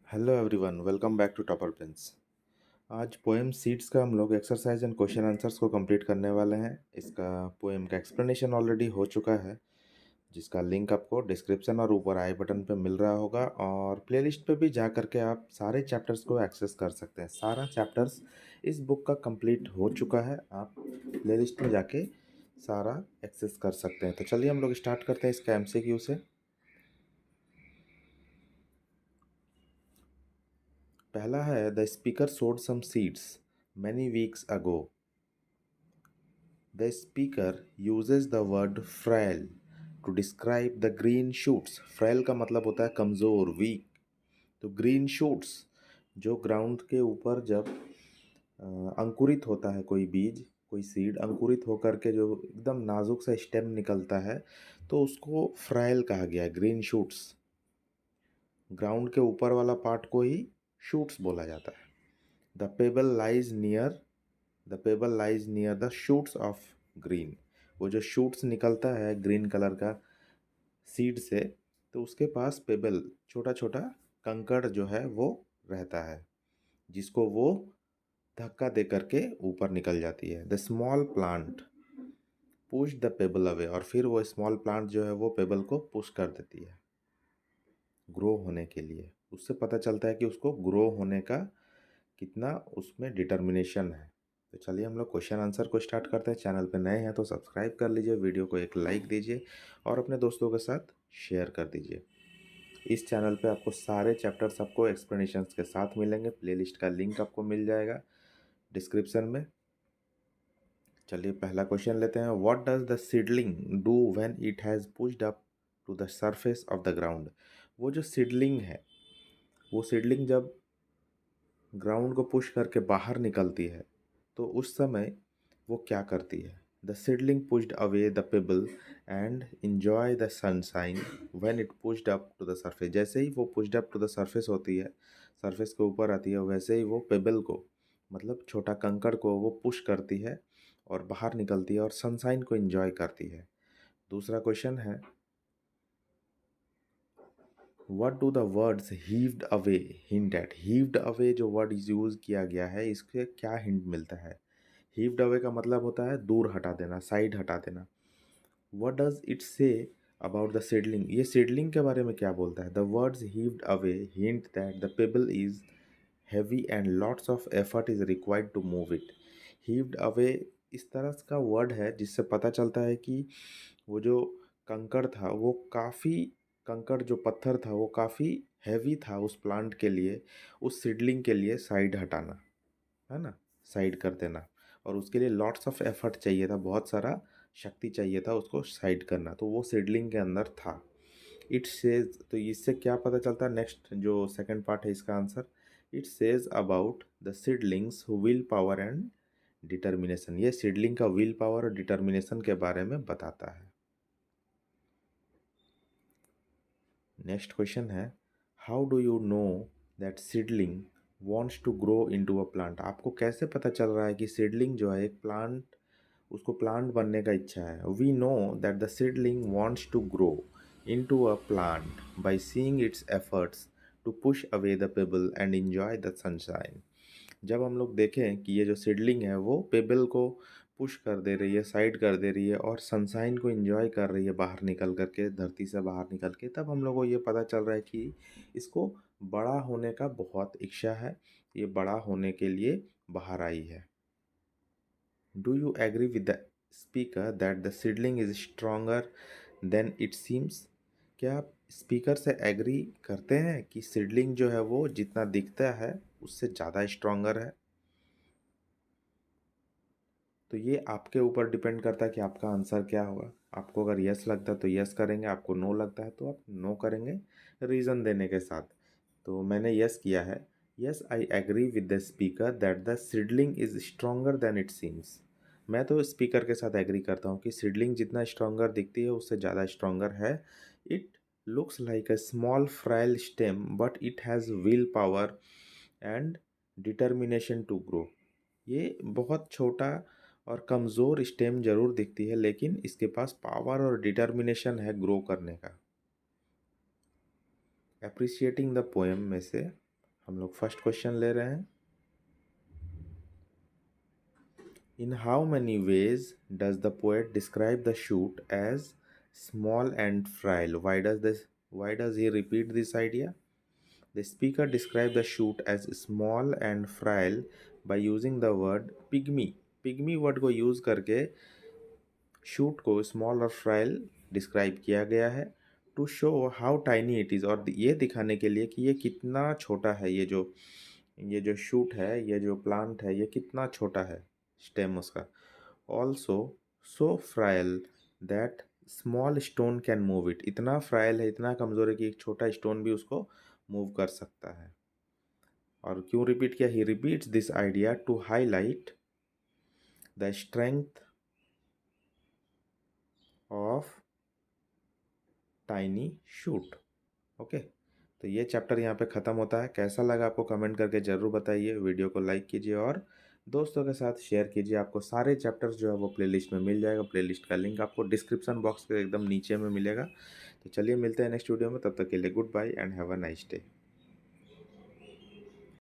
Hello everyone, welcome back to topper pens. आज poem seeds का हम लोग एक्सरसाइज एंड क्वेश्चन आंसर्स को कंप्लीट करने वाले हैं। इसका पोएम का एक्सप्लेनेशन ऑलरेडी हो चुका है, जिसका लिंक आपको डिस्क्रिप्शन और ऊपर आई बटन पे मिल रहा होगा, और प्लेलिस्ट पे भी जा करके आप सारे चैप्टर्स को एक्सेस कर सकते हैं। सारा चैप्टर्स इस बुक का कंप्लीट हो चुका है, आप प्लेलिस्ट में जाके सारा एक्सेस कर सकते हैं। तो चलिए हम लोग स्टार्ट करते हैं इसका एमसीक्यू से। पहला है, the speaker sowed some seeds many weeks ago. The speaker uses the word frail to describe the green shoots. frail का मतलब होता है कमज़ोर, वीक। तो ग्रीन शूट्स जो ग्राउंड के ऊपर जब अंकुरित होता है कोई बीज, कोई सीड अंकुरित होकर के जो एकदम नाजुक सा स्टेम निकलता है, तो उसको फ्राइल कहा गया है। ग्रीन शूट्स, ग्राउंड के ऊपर वाला पार्ट को ही शूट्स बोला जाता है। The payable lies near the payable lies near the shoots of green. वो जो शूट्स निकलता है ग्रीन कलर का सीड से, तो उसके पास पेबल, छोटा छोटा कंकड़ जो है वो रहता है, जिसको वो धक्का दे करके ऊपर निकल जाती है। The small plant push the payable away, और फिर वो स्मॉल प्लांट जो है वो पेबल को पुश कर देती है ग्रो होने के लिए। उससे पता चलता है कि उसको ग्रो होने का कितना उसमें डिटर्मिनेशन है। तो चलिए हम लोग क्वेश्चन आंसर को स्टार्ट करते हैं। चैनल पे नए हैं तो सब्सक्राइब कर लीजिए, वीडियो को एक लाइक दीजिए और अपने दोस्तों के साथ शेयर कर दीजिए। इस चैनल पे आपको सारे चैप्टर्स आपको एक्सप्लेनेशंस के साथ मिलेंगे। प्लेलिस्ट का लिंक आपको मिल जाएगा डिस्क्रिप्शन में। चलिए पहला क्वेश्चन लेते हैं। What does the seedling do when it has pushed up to the surface of the ground. वो जो सीडलिंग है, वो सीडलिंग जब ग्राउंड को पुश करके बाहर निकलती है, तो उस समय वो क्या करती है। The seedling pushed away the pebble and enjoy the sunshine when it pushed up to the surface. जैसे ही वो pushed up to the surface होती है, सरफेस के ऊपर आती है, वैसे ही वो पेबल को, मतलब छोटा कंकड़ को, वो पुश करती है और बाहर निकलती है और सनशाइन को एंजॉय करती है। दूसरा क्वेश्चन है, what do the words heaved away hint at. Heaved away जो वर्ड यूज़ किया गया है, इसके क्या हिंट मिलता है। हीव्ड अवे का मतलब होता है दूर हटा देना, साइड हटा देना। What does it say about the seedling, ये सीडलिंग के बारे में क्या बोलता है। The words heaved away hint that the pebble is heavy and lots of effort is required to move it. Heaved away इस तरह का वर्ड है जिससे पता चलता है कि वो जो कंकड़ था, वो काफ़ी, कंकड़ जो पत्थर था वो काफ़ी हैवी था उस प्लांट के लिए, उस सीडलिंग के लिए साइड हटाना, है ना, साइड कर देना। और उसके लिए लॉट्स ऑफ एफर्ट चाहिए था, बहुत सारा शक्ति चाहिए था उसको साइड करना, तो वो सीडलिंग के अंदर था। इट सेज, तो इससे क्या पता चलता है, नेक्स्ट जो सेकंड पार्ट है इसका answer, it says about the seedlings will power and determination. ये सीडलिंग का विल पावर और डिटर्मिनेशन के बारे में बताता है। नेक्स्ट क्वेश्चन है, how do you know that seedling wants to grow into a plant. आपको कैसे पता चल रहा है कि सीडलिंग जो है एक प्लांट, उसको प्लांट बनने का इच्छा है। We know that the seedling wants to grow into a plant by seeing its efforts to push away the pebble and enjoy the sunshine. जब हम लोग देखें कि ये जो सीडलिंग है वो पेबल को पुश कर दे रही है, साइड कर दे रही है, और सनशाइन को एंजॉय कर रही है बाहर निकल करके, धरती से बाहर निकल के, तब हम लोग को ये पता चल रहा है कि इसको बड़ा होने का बहुत इच्छा है, ये बड़ा होने के लिए बाहर आई है। Do you agree with the speaker that the seedling is stronger than it seems. क्या आप स्पीकर से एग्री करते हैं कि सीडलिंग जो है वो जितना दिखता है उससे ज़्यादा स्ट्रोंगर है। तो ये आपके ऊपर डिपेंड करता है कि आपका आंसर क्या होगा। आपको अगर यस लगता है तो यस करेंगे, आपको नो लगता है तो आप नो करेंगे, रीज़न देने के साथ। तो मैंने यस किया है। Yes, I agree with the speaker that the seedling is stronger than it seems. मैं तो स्पीकर के साथ एग्री करता हूँ कि सीडलिंग जितना स्ट्रोंगर दिखती है उससे ज़्यादा स्ट्रोंगर है। It looks like a small frail stem but it has will power and determination to grow. ये बहुत छोटा और कमज़ोर स्टेम ज़रूर दिखती है, लेकिन इसके पास पावर और डिटर्मिनेशन है ग्रो करने का। अप्रिशिएटिंग द पोएम में से हम लोग फर्स्ट क्वेश्चन ले रहे हैं। In how many ways does the poet describe the shoot as small and frail? Why does he repeat this idea? The speaker described the shoot as small and frail by using the word pygmy. Pygmy word को use करके shoot को small और frail describe किया गया है to show how tiny it is, और ये दिखाने के लिए कि ये कितना छोटा है। ये जो शूट है, ये जो प्लांट है, ये कितना छोटा है, स्टेम उसका। Also so फ्राइल that small stone can move it, इतना फ्राइल है, इतना कमज़ोर है कि एक छोटा स्टोन भी उसको मूव कर सकता है। और क्यों रिपीट किया? He repeats this idea to highlight the strength of tiny shoot. Okay, तो ये चैप्टर यहाँ पे ख़त्म होता है। कैसा लगा आपको कमेंट करके ज़रूर बताइए। वीडियो को लाइक कीजिए और दोस्तों के साथ शेयर कीजिए। आपको सारे चैप्टर्स जो है वो प्लेलिस्ट में मिल जाएगा। प्लेलिस्ट का लिंक आपको डिस्क्रिप्शन बॉक्स के एकदम नीचे में मिलेगा। तो चलिए मिलते हैं नेक्स्ट वीडियो में, तब तक के लिए goodbye and have a nice day.